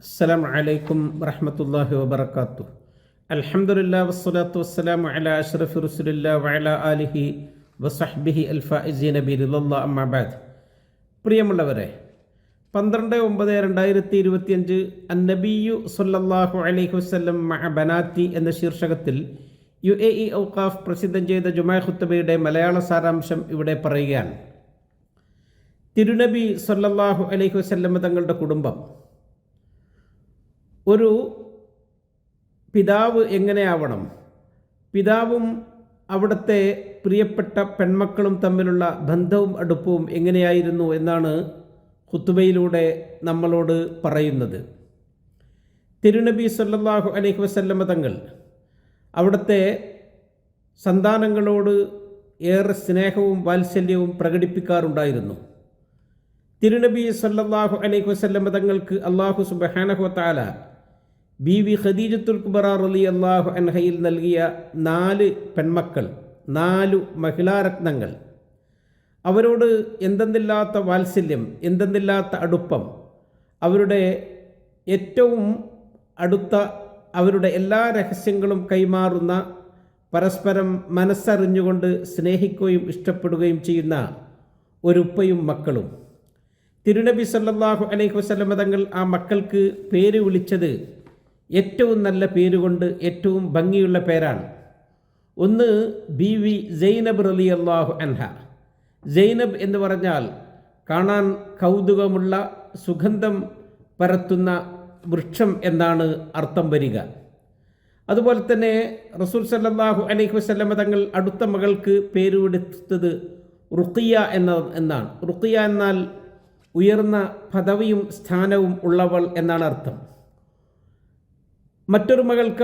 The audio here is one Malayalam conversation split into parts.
അസ്സലാമു അലൈക്കും വറഹ്മത്തുള്ളാഹി വബറകാതുഹു. അൽഹംദുലില്ലാഹി വസ്സലാത്തു വസ്സലാമു അലാ അഷ്റഫി റസൂലില്ലാഹി വഅലാ ആലിഹി വസഹ്ബിഹി അൽഫായിസീന ബിറിളല്ലാഹി അമ്മാ ബഅദ്. പ്രിയമുള്ളവരെ, 12/9/2025 അന്നബിയു സ്വല്ലല്ലാഹു അലൈഹി വസല്ലം മഅ ബനാത്തി എന്ന ശീർഷകത്തിൽ UAE ഔഖാഫ് പ്രസിദ്ധം ചെയ്ത ജുമാ ഖുത്ബയുടെ മലയാള സാരാംശം ഇവിടെ പറയുകയാണ്. തിരുനബി സ്വല്ലല്ലാഹു അലൈഹി വസല്ലം തങ്ങളുടെ കുടുംബം, ഒരു പിതാവ് എങ്ങനെയാവണം, പിതാവും അവിടുത്തെ പ്രിയപ്പെട്ട പെൺമക്കളും തമ്മിലുള്ള ബന്ധവും അടുപ്പവും എങ്ങനെയായിരുന്നു എന്നാണ് ഖുത്ബയിലൂടെ നമ്മളോട് പറയുന്നത്. തിരുനബി സല്ലല്ലാഹു അലൈഹി വസല്ലം തങ്ങൾ അവിടുത്തെ സന്താനങ്ങളോട് ഏറെ സ്നേഹവും വാത്സല്യവും പ്രകടിപ്പിക്കാറുണ്ടായിരുന്നു. തിരുനബി സല്ലല്ലാഹു അലൈഹി വസല്ലം തങ്ങൾക്ക് അല്ലാഹു സുബ്ഹാനഹു വ തആല ബീവി ഖദീജത്തുൽ കുബ്ര റളിയല്ലാഹു അൻഹയിൽ നൽകിയ 4 പെൺമക്കൾ, 4 മഹിളാരത്നങ്ങൾ. അവരോട് എന്തെന്നില്ലാത്ത വാത്സല്യം, എന്തെന്നില്ലാത്ത അടുപ്പം, അവരുടെ ഏറ്റവും അടുത്ത അവരുടെ എല്ലാ രഹസ്യങ്ങളും കൈമാറുന്ന, പരസ്പരം മനസ്സറിഞ്ഞുകൊണ്ട് സ്നേഹിക്കുകയും ഇഷ്ടപ്പെടുകയും ചെയ്യുന്ന ഒരു ഉപ്പയും മക്കളും. തിരുനബി സല്ലല്ലാഹു അലൈഹി വസല്ലം തങ്ങൾ ആ മക്കൾക്ക് പേര് വിളിച്ചത് ഏറ്റവും നല്ല പേരുകൊണ്ട്, ഏറ്റവും ഭംഗിയുള്ള പേരാണ്. ഒന്ന് ബീവി സൈനബ് റളിയല്ലാഹു അൻഹ. സൈനബ് എന്ന് പറഞ്ഞാൽ കാണാൻ കൗതുകമുള്ള, സുഗന്ധം പരത്തുന്ന വൃക്ഷം എന്നാണ് അർത്ഥം വരിക. അതുപോലെ തന്നെ റസൂൽ സല്ലല്ലാഹു അലൈഹി വസല്ലം തങ്ങൾ അടുത്ത മകൾക്ക് പേര് വിളിച്ചത് റുഖിയ എന്നാണ്. റുഖിയ എന്നാൽ ഉയർന്ന പദവിയും സ്ഥാനവും ഉള്ളവൾ എന്നാണ് അർത്ഥം. മറ്റൊരു മകൾക്ക്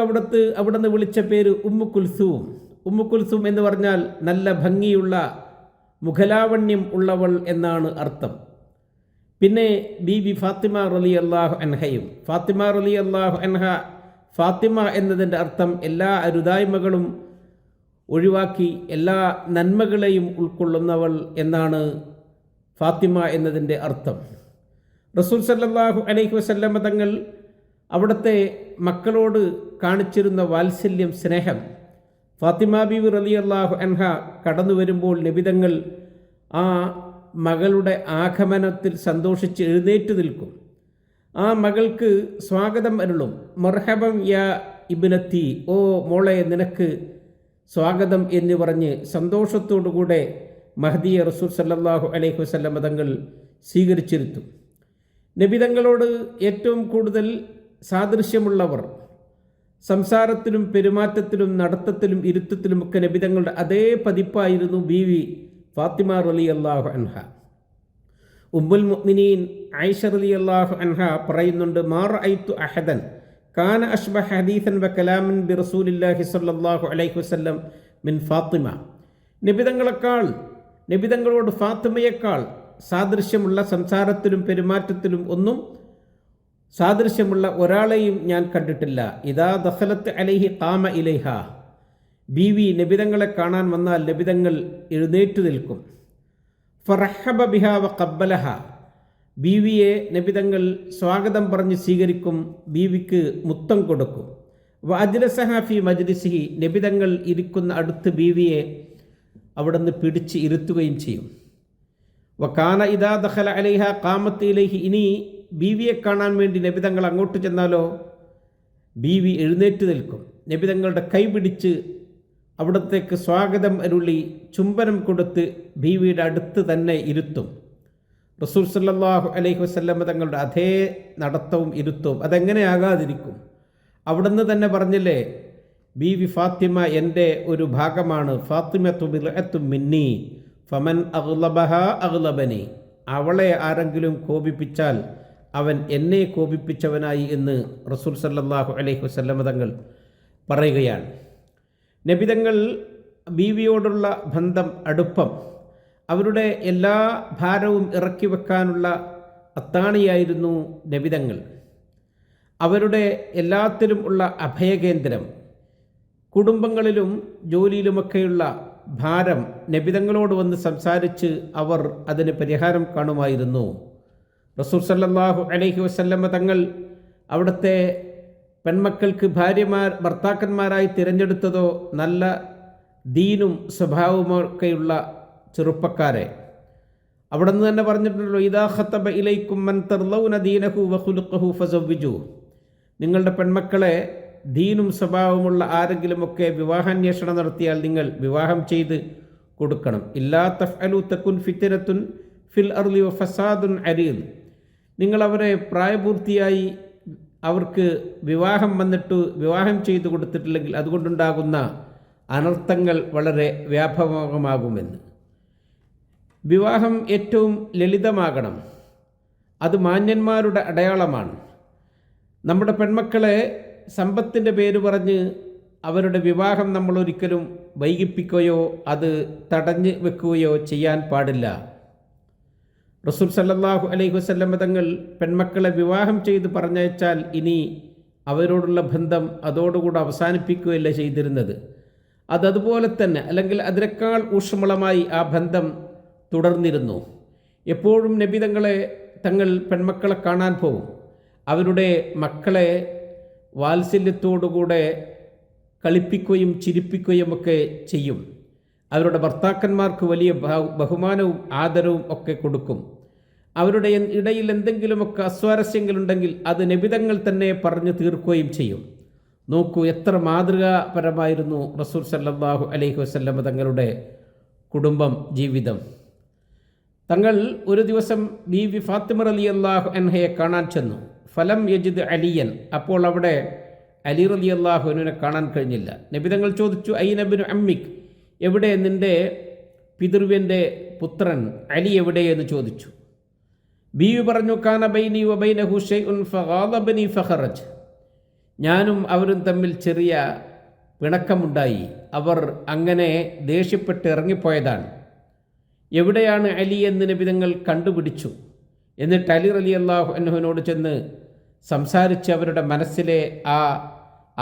അവിടുന്ന് വിളിച്ച പേര് ഉമ്മു കുൽസൂം. ഉമ്മു കുൽസൂം എന്ന് പറഞ്ഞാൽ നല്ല ഭംഗിയുള്ള, മുഖലാവണ്യം ഉള്ളവൾ എന്നാണ് അർത്ഥം. പിന്നെ ബീബി ഫാത്തിമ റളിയല്ലാഹു അൻഹയും. ഫാത്തിമ റളിയല്ലാഹു അൻഹ, ഫാത്തിമ എന്നതിൻ്റെ അർത്ഥം എല്ലാ അരുതായ്മകളും ഒഴിവാക്കി എല്ലാ നന്മകളെയും ഉൾക്കൊള്ളുന്നവൾ എന്നാണ് ഫാത്തിമ എന്നതിൻ്റെ അർത്ഥം. റസൂൽ സല്ലല്ലാഹു അലൈഹി വസല്ലം തങ്ങൾ അവിടുത്തെ മക്കളോട് കാണിച്ചിരുന്ന വാത്സല്യം, സ്നേഹം. ഫാത്തിമ ബീവി റളിയല്ലാഹു അൻഹ കടന്നു വരുമ്പോൾ നബിതങ്ങൾ ആ മകളുടെ ആഗമനത്തിൽ സന്തോഷിച്ച് എഴുന്നേറ്റ് നിൽക്കും. ആ മകൾക്ക് സ്വാഗതം അരുളും. മർഹബം യാ ഇബ്നത്തി, ഓ മോളെ നിനക്ക് സ്വാഗതം എന്ന് പറഞ്ഞ് സന്തോഷത്തോടുകൂടെ മഹദിയെ റസൂൽ സല്ലല്ലാഹു അലൈഹി വസല്ലം തങ്ങൾ സ്വീകരിച്ചിരുത്തും. നബിതങ്ങളോട് ഏറ്റവും കൂടുതൽ സാദൃശ്യമുള്ളവർ, സംസാരത്തിലും പെരുമാറ്റത്തിലും നടത്തത്തിലും ഇരുത്തത്തിലുമൊക്കെ നബിതങ്ങളുടെ അതേ പതിപ്പായിരുന്നു ബീവി ഫാത്തിമ റളിയല്ലാഹു അൻഹ. ഉമ്മുൽ മുഅ്മിനീൻ ആയിഷ റളിയല്ലാഹു അൻഹ പറയുന്നുണ്ട്, മാ റഅയ്തു അഹദൻ കാന അഷ്ബഹ ഹദീസൻ വ കലാമൻ ബി റസൂലില്ലാഹി സ്വല്ലല്ലാഹു അലൈഹി വസല്ലം മിൻ ഫാത്തിമ. നബിതങ്ങളോട് ഫാത്തിമയേക്കാൾ സാദൃശ്യമുള്ള, സംസാരത്തിലും പെരുമാറ്റത്തിലും ഒന്നും സാദൃശ്യമുള്ള ഒരാളെയും ഞാൻ കണ്ടിട്ടില്ല. ഇദാ ദഖലത്ത് അലൈഹി ഖാമ ഇലൈഹ. ബീവി നബിതങ്ങളെ കാണാൻ വന്നാൽ നബിതങ്ങൾ എഴുന്നേറ്റ് നിൽക്കും. ഫറഹബ ബിഹ വ ഖബ്ബലഹ. ബീവിയെ നബിതങ്ങൾ സ്വാഗതം പറഞ്ഞ് സ്വീകരിക്കും, ബീവിക്ക് മുത്തം കൊടുക്കും. വ അജ്ലസഹ ഫി മജ്ലിസിഹി. നബിതങ്ങൾ ഇരിക്കുന്ന അടുത്ത് ബീവിയെ അവിടുന്ന് പിടിച്ച് ഇരുത്തുകയും ചെയ്യും. വകാന ഇദാ ദഖല അലൈഹ ഖാമത്ത് ഇലൈഹി. ഇനി ബീവിയെ കാണാൻ വേണ്ടി നബിതങ്ങൾ അങ്ങോട്ട് ചെന്നാലോ ബീവി എഴുന്നേറ്റ് നിൽക്കും. നബിതങ്ങളുടെ കൈ പിടിച്ച് അവിടത്തേക്ക് സ്വാഗതം അരുളി ചുംബനം കൊടുത്ത് ബീവിയുടെ അടുത്ത് തന്നെ ഇരുത്തും. റസൂൽ സല്ലല്ലാഹു അലൈഹി വസല്ലം തങ്ങളുടെ അതേ നടത്തവും ഇരുത്തവും അതെങ്ങനെയാകാതിരിക്കും? അവിടുന്ന് തന്നെ പറഞ്ഞില്ലേ, ബീവി ഫാത്തിമ എൻ്റെ ഒരു ഭാഗമാണ്. ഫാത്തിമത്തു ബിൽഅത്തു മിന്നി ഫമൻ അഗ്ലബഹ അഗ്ലബനി. അവളെ ആരെങ്കിലും കോപിപ്പിച്ചാൽ അവൻ എന്നെ കോപിപ്പിച്ചവനായി എന്ന് റസൂൽ സല്ലല്ലാഹു അലൈഹി വസല്ലം തങ്ങൾ പറയുകയാണ്. നബിതങ്ങൾ ബീവിയോടുള്ള ബന്ധം, അടുപ്പം, അവരുടെ എല്ലാ ഭാരവും ഇറക്കി വെക്കാനുള്ള അത്താണിയായിരുന്നു നബിതങ്ങൾ. അവരുടെ എല്ലാത്തിലും ഉള്ള അഭയകേന്ദ്രം. കുടുംബങ്ങളിലും ജോലിയിലുമൊക്കെയുള്ള ഭാരം നബിതങ്ങളോട് വന്ന് സംസാരിച്ച് അവർ അതിന് പരിഹാരം കാണുമായിരുന്നു. റസൂൽ സല്ലല്ലാഹു അലൈഹി വസല്ലമ തങ്ങൾ അവിടുത്തെ പെൺമക്കൾക്ക് ഭർത്താക്കന്മാരായി തിരഞ്ഞെടുത്തതോ നല്ല ദീനും സ്വഭാവമൊക്കെയുള്ള ചെറുപ്പക്കാരെ. അവിടെ നിന്ന് തന്നെ പറഞ്ഞിട്ടുണ്ടല്ലോ, ഇദാ ഖതബ ഇലൈക്കും മൻ തർലൗന ദീനഹു വഖുലുഖഹു ഫസവ്വിജു. നിങ്ങളുടെ പെൺമക്കളെ ദീനും സ്വഭാവമുള്ള ആരെങ്കിലുമൊക്കെ വിവാഹാന്വേഷണം നടത്തിയാൽ നിങ്ങൾ വിവാഹം ചെയ്ത് കൊടുക്കണം. ഇല്ലാ തഫ്അലു തകുൻ ഫിത്നത്തുൻ ഫിൽ അർളി വഫസാദുൻ അരീദ്. നിങ്ങളവരെ പ്രായപൂർത്തിയായി അവർക്ക് വിവാഹം വന്നിട്ട് വിവാഹം ചെയ്തു കൊടുത്തിട്ടില്ലെങ്കിൽ അതുകൊണ്ടുണ്ടാകുന്ന അനർത്ഥങ്ങൾ വളരെ വ്യാപകമാകുമെന്ന്. വിവാഹം ഏറ്റവും ലളിതമാകണം. അത് മാന്യന്മാരുടെ അടയാളമാണ്. നമ്മുടെ പെൺമക്കളെ സമ്പത്തിൻ്റെ പേര് പറഞ്ഞ് അവരുടെ വിവാഹം നമ്മൾ ഒരിക്കലും വൈകിപ്പിക്കുകയോ അത് തടഞ്ഞു വെക്കുകയോ ചെയ്യാൻ പാടില്ല. റസൂൽ സല്ലല്ലാഹു അലൈഹി വസല്ലം തങ്ങൾ പെൺമക്കളെ വിവാഹം ചെയ്ത് പറഞ്ഞയച്ചാൽ ഇനി അവരോടുള്ള ബന്ധം അതോടുകൂടെ അവസാനിപ്പിക്കുകയല്ല ചെയ്തിരുന്നത്. അതതുപോലെ തന്നെ, അല്ലെങ്കിൽ അതിനേക്കാൾ ഊഷ്മളമായി ആ ബന്ധം തുടർന്നിരുന്നു. എപ്പോഴും നബി തങ്ങൾ പെൺമക്കളെ കാണാൻ പോകും. അവരുടെ മക്കളെ വാത്സല്യത്തോടുകൂടെ കളിപ്പിക്കുകയും ചിരിപ്പിക്കുകയും ഒക്കെ ചെയ്യും. അവരുടെ ഭർത്താക്കന്മാർക്ക് വലിയ ബഹുമാനവും ആദരവും ഒക്കെ കൊടുക്കും. അവരുടെ ഇടയിൽ എന്തെങ്കിലുമൊക്കെ അസ്വാരസ്യങ്ങളുണ്ടെങ്കിൽ അത് നബിതങ്ങൾ തന്നെ പറഞ്ഞു തീർക്കുകയും ചെയ്യും. നോക്കൂ, എത്ര മാതൃകാപരമായിരുന്നു റസൂൽ സല്ലല്ലാഹു അലൈഹി വസല്ലം തങ്ങളുടെ കുടുംബം ജീവിതം. തങ്ങൾ ഒരു ദിവസം ബീവി ഫാത്തിമ റളിയല്ലാഹു അൻഹയെ കാണാൻ ചെന്നു. ഫലം യജിദ് അലിയൻ. അപ്പോൾ അവിടെ അലി റളിയല്ലാഹു അൻഹുവിനെ കാണാൻ കഴിഞ്ഞില്ല. നബിതങ്ങൾ ചോദിച്ചു, ഐന ഇബ്നു അമ്മിക്, എവിടെ നിൻ്റെ പിതൃവ്യൻ്റെ പുത്രൻ അലി എവിടെയെന്ന് ചോദിച്ചു. ബീവി പറഞ്ഞു, കാന ബൈനി വബൈനഹു ഷൈഉൻ ഫഗാദബനി ഫഖറജ്. ഞാനും അവരും തമ്മിൽ ചെറിയ പിണക്കമുണ്ടായി. അവർ അങ്ങനെ ദേഷ്യപ്പെട്ട് ഇറങ്ങിപ്പോയതാണ്. എവിടെയാണ് അലി എന്ന് നബിതങ്ങൾ കണ്ടുപിടിച്ചു. എന്നിട്ട് അലി റളിയല്ലാഹു അൻഹുവിനോട് ചെന്ന് സംസാരിച്ച് അവരുടെ മനസ്സിലെ ആ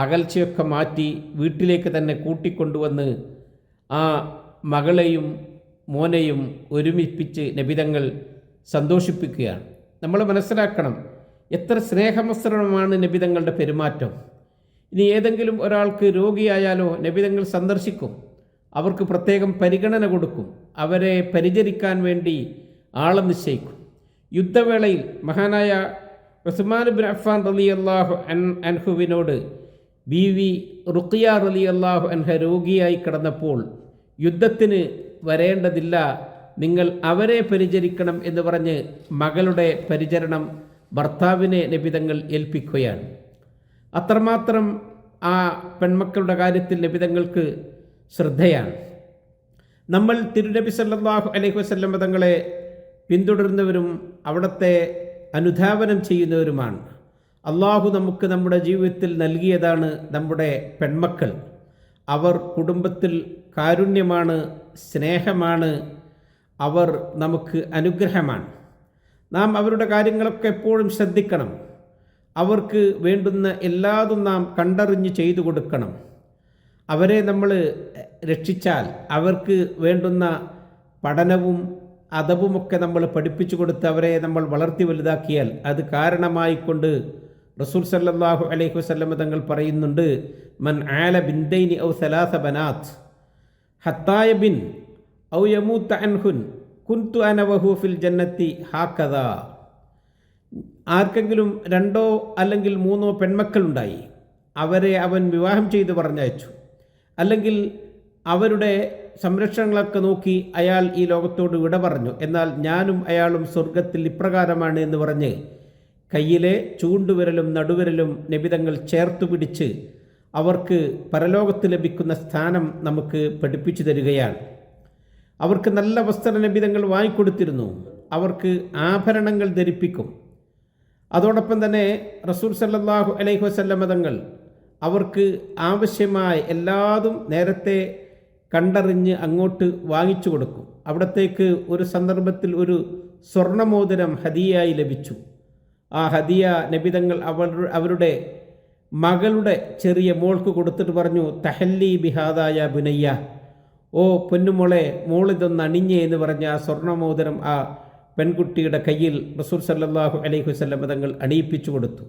അകൽച്ചയൊക്കെ മാറ്റി വീട്ടിലേക്ക് തന്നെ കൂട്ടിക്കൊണ്ടുവന്ന് ആ മകളെയും മോനെയും ഒരുമിപ്പിച്ച് നബിതങ്ങൾ സന്തോഷിപ്പിക്കുകയാണ്. നമ്മൾ മനസ്സിലാക്കണം, എത്ര സ്നേഹമസൃണമാണ് നബിതങ്ങളുടെ പെരുമാറ്റം. ഇനി ഏതെങ്കിലും ഒരാൾക്ക് രോഗിയായാലോ നബിതങ്ങൾ സന്ദർശിക്കും. അവർക്ക് പ്രത്യേകം പരിഗണന കൊടുക്കും. അവരെ പരിചരിക്കാൻ വേണ്ടി ആളെ നിശ്ചയിക്കും. യുദ്ധവേളയിൽ മഹാനായ ഉസ്മാൻ ഇബ്നു അഫ്ഫാൻ റളിയല്ലാഹു അൻഹുവിനോട് ബീവി റുഖിയ റളിയല്ലാഹു അൻഹ രോഗിയായി കിടന്നപ്പോൾ യുദ്ധത്തിന് വരേണ്ടതില്ല, നിങ്ങൾ അവരെ പരിചരിക്കണം എന്ന് പറഞ്ഞ് മകളുടെ പരിചരണം ഭർത്താവിനെ നബിതങ്ങൾ ഏൽപ്പിക്കുകയാണ്. അത്രമാത്രം ആ പെൺമക്കളുടെ കാര്യത്തിൽ നബിതങ്ങൾക്ക് ശ്രദ്ധയാണ്. നമ്മൾ തിരുനബി സല്ലല്ലാഹു അലൈഹി വസല്ലം തങ്ങളെ പിന്തുടരുന്നവരും അവിടുത്തെ അനുധാവനം ചെയ്യുന്നവരുമാണ്. അള്ളാഹു നമുക്ക് നമ്മുടെ ജീവിതത്തിൽ നൽകിയതാണ് നമ്മുടെ പെൺമക്കൾ. അവർ കുടുംബത്തിൽ കാരുണ്യമാണ്, സ്നേഹമാണ്, അവർ നമുക്ക് അനുഗ്രഹമാണ്. നാം അവരുടെ കാര്യങ്ങളൊക്കെ എപ്പോഴും ശ്രദ്ധിക്കണം. അവർക്ക് വേണ്ടുന്ന എല്ലാതും നാം കണ്ടറിഞ്ഞ് ചെയ്തു കൊടുക്കണം. അവരെ നമ്മൾ രക്ഷിച്ചാൽ അവർക്ക് വേണ്ടുന്ന പഠനവും അദബുമൊക്കെ നമ്മൾ പഠിപ്പിച്ചു കൊടുത്ത് അവരെ നമ്മൾ വളർത്തി വലുതാക്കിയാൽ അത് കാരണമായിക്കൊണ്ട് റസൂൽ സല്ലല്ലാഹു അലൈഹി വസല്ലം തങ്ങൾ പറയുന്നുണ്ട്, മൻ ആല ബിൻതൈനി ഔ സലാസ ബനാത്ത് ഹത്തായ ബിൻ ഔ യമൂത്ത അൻഹുൻ കുന്തു അന വഹു ഫിൽ ജന്നത്തി ഹാക്കദാ. ആർക്കെങ്കിലും 2 അല്ലെങ്കിൽ 3 പെൺമക്കളുണ്ടായി, അവരെ അവൻ വിവാഹം ചെയ്ത് പറഞ്ഞയച്ചു, അല്ലെങ്കിൽ അവരുടെ സംരക്ഷണങ്ങളൊക്കെ നോക്കി അയാൾ ഈ ലോകത്തോട് വിട പറഞ്ഞു, എന്നാൽ ഞാനും അയാളും സ്വർഗത്തിൽ ഇപ്രകാരമാണ് എന്ന് പറഞ്ഞ് കയ്യിലെ ചൂണ്ടുവിരലും നടുവിരലും നബിതങ്ങൾ ചേർത്തു പിടിച്ച് അവർക്ക് പരലോകത്ത് ലഭിക്കുന്ന സ്ഥാനം നമുക്ക് പഠിപ്പിച്ചു തരികയാണ്. അവർക്ക് നല്ല വസ്ത്ര നബിതങ്ങൾ വാങ്ങിക്കൊടുത്തിരുന്നു. അവർക്ക് ആഭരണങ്ങൾ ധരിപ്പിക്കും. അതോടൊപ്പം തന്നെ റസൂൽ സല്ലല്ലാഹു അലൈഹി വസല്ലം തങ്ങൾ അവർക്ക് ആവശ്യമായ എല്ലാതും നേരത്തെ കണ്ടറിഞ്ഞ് അങ്ങോട്ട് വാങ്ങിച്ചു കൊടുക്കും. അവിടത്തേക്ക് ഒരു സന്ദർഭത്തിൽ ഒരു സ്വർണമോതിരം ഹദിയായി ലഭിച്ചു. ആ ഹദിയ നബിതങ്ങൾ അവരുടെ മകളുടെ ചെറിയ മോൾക്ക് കൊടുത്തിട്ട് പറഞ്ഞു, തഹല്ലി ബിഹാദായ ബുനയ്യ, ഓ പൊന്നുമോളെ, മോളിതൊന്ന് അണിഞ്ഞേ എന്ന് പറഞ്ഞ് ആ സ്വർണമോതിരം ആ പെൺകുട്ടിയുടെ കയ്യിൽ റസൂൽ സല്ലല്ലാഹു അലൈഹി വസല്ലം തങ്ങൾ അണിയിപ്പിച്ചു കൊടുത്തു.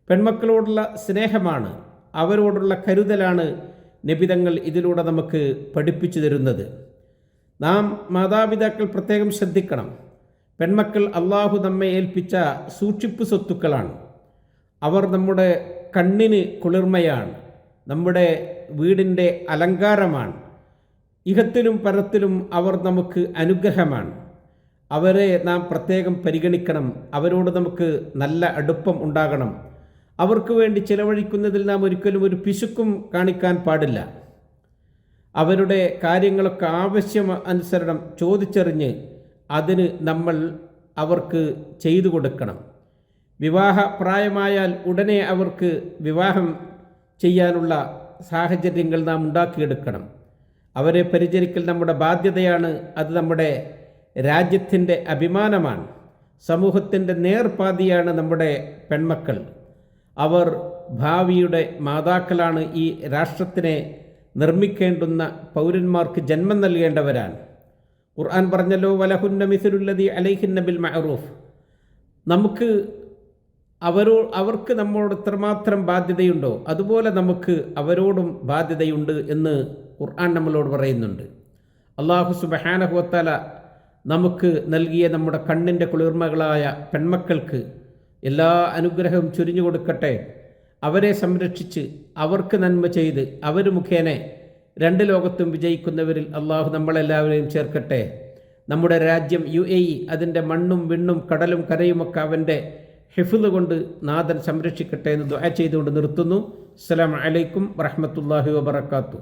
പെൺമക്കളോടുള്ള സ്നേഹമാണ്, അവരോടുള്ള കരുതലാണ് നബിതങ്ങൾ ഇതിലൂടെ നമുക്ക് പഠിപ്പിച്ചു തരുന്നത്. നാം മാതാപിതാക്കൾ പ്രത്യേകം ശ്രദ്ധിക്കണം. പെൺമക്കൾ അള്ളാഹു നമ്മെ ഏൽപ്പിച്ച സൂക്ഷിപ്പ് സ്വത്തുക്കളാണ്. അവർ നമ്മുടെ കണ്ണിന് കുളിർമയാണ്, നമ്മുടെ വീടിൻ്റെ അലങ്കാരമാണ്. ഇഹത്തിലും പരത്തിലും അവർ നമുക്ക് അനുഗ്രഹമാണ്. അവരെ നാം പ്രത്യേകം പരിഗണിക്കണം. അവരോട് നമുക്ക് നല്ല അടുപ്പം ഉണ്ടാകണം. അവർക്ക് വേണ്ടി ചിലവഴിക്കുന്നതിൽ നാം ഒരിക്കലും ഒരു പിശുക്കും കാണിക്കാൻ പാടില്ല. അവരുടെ കാര്യങ്ങളൊക്കെ അനുസരണം ചോദിച്ചറിഞ്ഞ് അതിന് നമ്മൾ അവർക്ക് ചെയ്തു കൊടുക്കണം. വിവാഹ പ്രായമായാൽ ഉടനെ അവർക്ക് വിവാഹം ചെയ്യാനുള്ള സാഹചര്യങ്ങൾ നാം ഉണ്ടാക്കിയെടുക്കണം. അവരെ പരിചരിക്കൽ നമ്മുടെ ബാധ്യതയാണ്. അത് നമ്മുടെ രാജ്യത്തിൻ്റെ അഭിമാനമാണ്. സമൂഹത്തിൻ്റെ നേർപാതിയാണ് നമ്മുടെ പെൺമക്കൾ. അവർ ഭാവിയുടെ മാതാക്കളാണ്. ഈ രാഷ്ട്രത്തിനെ നിർമ്മിക്കേണ്ടുന്ന പൗരന്മാർക്ക് ജന്മം നൽകേണ്ടവരാണ്. ഖുർആൻ പറഞ്ഞല്ലോ, വലഹുന്ന മിസ്ലുല്ലദി അലൈഹിന്ന ബിൽ മഅറൂഫ്. നമുക്ക് അവർക്ക് നമ്മോട് എത്രമാത്രം ബാധ്യതയുണ്ടോ അതുപോലെ നമുക്ക് അവരോടും ബാധ്യതയുണ്ട് എന്ന് ഖുർആൻ നമ്മളോട് പറയുന്നുണ്ട്. അല്ലാഹു സുബ്ഹാനഹു വ തആല നമുക്ക് നൽകിയ നമ്മുടെ കണ്ണിൻ്റെ കുളിർമകളായ പെൺമക്കൾക്ക് എല്ലാ അനുഗ്രഹവും ചൊരിഞ്ഞു കൊടുക്കട്ടെ. അവരെ സംരക്ഷിച്ച് അവർക്ക് നന്മ ചെയ്ത് അവർ മുഖേന രണ്ട് ലോകത്തും വിജയിക്കുന്നവരിൽ അള്ളാഹു നമ്മളെല്ലാവരെയും ചേർക്കട്ടെ. നമ്മുടെ രാജ്യം UAE, അതിൻ്റെ മണ്ണും വിണ്ണും കടലും കരയുമൊക്കെ അവൻ്റെ ഹിഫ്ള് കൊണ്ട് നാഥൻ സംരക്ഷിക്കട്ടെ എന്ന് ദുആ ചെയ്തുകൊണ്ട് നിർത്തുന്നു. അസ്സലാമു അലൈക്കും വറഹ്മത്തുള്ളാഹി വബറകാതുഹു.